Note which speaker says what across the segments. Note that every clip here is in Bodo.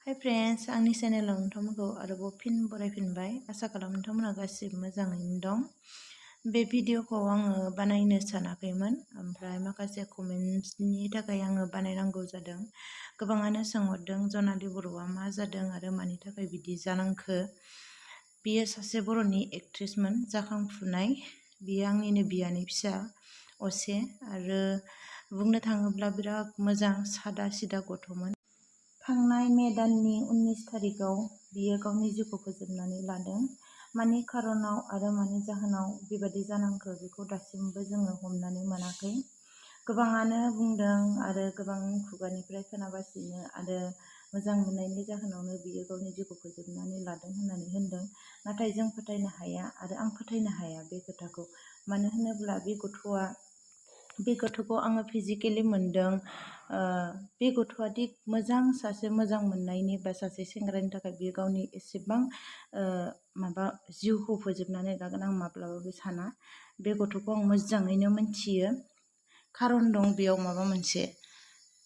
Speaker 1: हाय फ्रेंड्स, आंनि चेनेलाव नोंथांमोनखौ आरोबाव फिन बरायफिनबाय। आसा खालामो नोंथांमोना गासिबो मोजाङैनो दं। बे भिडिअखौ आङो बानायनो सानाखैमोन, ओमफ्राय माखासे कमेन्ट्सनि थाखाय आङो बानायनांगौ जादों। गोबाङानो सोंहरदों जनालि बर'आ मा जादों आरो मानि थाखाय बिदि जानांखो। बियो सासे बर'नि एक्ट्रेसमोन, जाखांफुनाय। बियो आंनिनो बियानै फिसा असे, आरो बुंनो थाङोब्ला बिराद मोजां सादा सिदा गथ'मोन। थांनाय मे दाननि 19 थारिखआव बियो गावनि जिउखौ फोजोबनानै लादों। मानि खारनाव आरो मानि जाहोनाव बेबादि जानांखो बेखौ दासिमबो जोङो हमनानै मोनाखै। गोबाङानो बुंदों आरो गोबां खुगानिफ्राय खोनागासिनो, आरो मोजां मोननायनि जाहोनावनो बियो गावनि जिउखौ फोजोबनानै लादों होननानै होनदों। नाथाय जों फोथायनो हाया, आरो आं फोथायनो हाया बे खोथाखौ। मानो होनोब्ला बे गथ'खौ आङो फिजिकेलि मोनदों। बे गथ'आ दि मोजां सासे मोजां मोननायनि बा सासे सेंग्रानि थाखाय बियो गावनि एसेबां जिउखौ फोजोबनानै लागोन आं माब्लाबाबो साना। बे गथ'खौ आं मोजाङैनो मोनथियो। खारन दं बेयाव माबा मोनसे,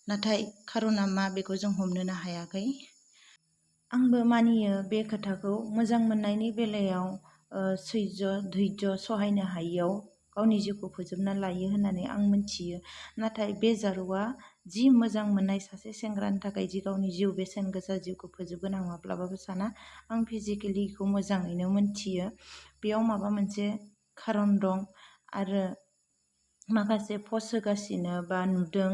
Speaker 1: नाथाय खारना मा बेखौ जों हमनोनो हायाखै। आंबो मानियो बे खोथाखौ। मोजां मोननायनि बेलायाव धैर्य सहायनो हायियाव गावनि जिउखौ फोजोबना लायो होननानै आं मिथियो। नाथाय बे जारौआ जि मोजां मोननाय सासे सेंग्रानि थाखाय जि गावनि जिउ बेसेन गोसा जिउखौ फोजोबगोन आं माब्लाबाबो साना। आं फिजिकेलिखौ मोजाङैनो मोनथियो। बेयाव माबा मोनसे खारन दं, आरो माखासे पस्ट होगासिनो बा नुदों।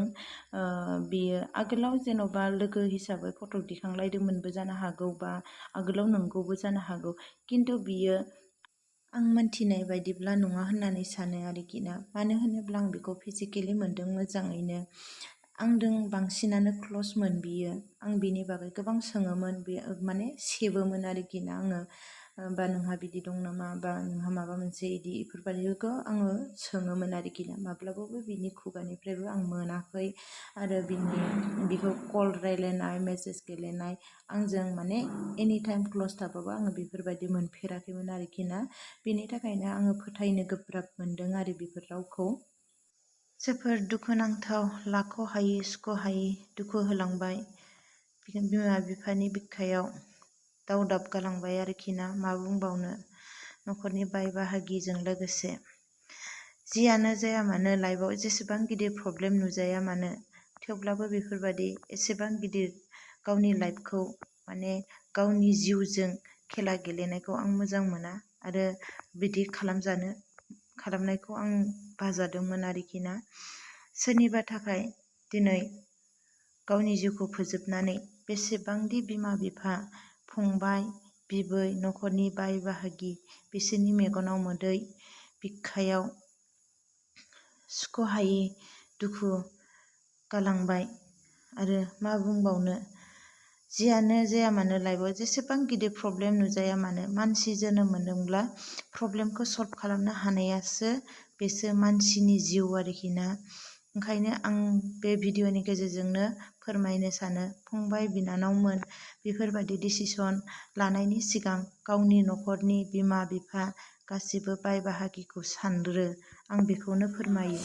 Speaker 1: बेयो आगोलाव जेन'बा लोगो हिसाबै फट' दिखांलायदोंमोनबो जानो हागौ, बा आगोलाव नंगौबो जानो हागौ। खिन्थु बियो आं मोनथिनाय बायदिब्ला नङा होननानै सानो आरोखि ना। मानो होनोब्ला आं बेखौ फिजिकेलि मोनदों मोजाङैनो। आंजों बांसिनानो क्लसमोन बियो। आं बिनि बागै गोबां सोङोमोन, बे माने सेबोमोन आरोखि ना आङो। बा नोंहा बिदि दं नामा, बा नोंहा माबा मोनसे इदि बेफोरबायदिखौ आङो सोङोमोन आरोखि ना। माब्लाबाबो बिनि खुगानिफ्रायबो आं मोनाखै। आरो बिखौ कल रायलायनाय, मेसेज गेलेनाय, आंजों माने एनि टाइम क्लस थाबाबो आङो बेफोरबायदि मोनफेराखैमोन आरोखि ना। बेनि थाखायनो आङो फोथायनो गोब्राब मोनदों आरो बेफोर रावखौ। जोबोर दुखुनांथाव, लाख'हायि सुख'हायि दुखु होलांबाय। बिमा बिफानि बिखायाव दावदाब गालांबाय आरोखि ना। मा बुंबावनो, न'खरनि बाय बाहागिजों लोगोसे। जियानो जाया मानो, लाइफआव जेसेबां गिदिर प्रब्लेम नुजाया मानो, थेवब्लाबो बेफोरबायदि एसेबां गिदिर गावनि लाइफखौ माने गावनि जिउजों खेला गेलेनायखौ आं मोजां मोना। आरो बिदि खालामनायखौ आं बाजादोंमोन आरोखि ना। सोरनिबा थाखाय दिनै गावनि जिउखौ फोजोबनानै बेसेबांदि बिमा बिफा, फंबाय, बिबै, न'खरनि बाय बाहागि, बिसोरनि मेगनाव मोदै, बिखायाव सुख'हायि दुखु गालांबाय। आरो मा बुंबावनो, जियानो जाया मानो, लाइफआव जेसेबां गिदिर प्रब्लेम नुजाया मानो, मानसि जोनोम मोनदोंब्ला प्रब्लेमखौ सल्भ खालामनो हानायासो बेसो मानसिनि जिउ आरोखि ना। ओंखायनो आं बे भिडिअनि गेजेरजोंनो फोरमायनो सानो, फंबाय बिनानावमोन, बेफोरबायदि डिसिसन लानायनि सिगां गावनि न'खरनि बिमा बिफा गासिबो बाय बाहागिखौ सानग्रो। आं बेखौनो फोरमायो।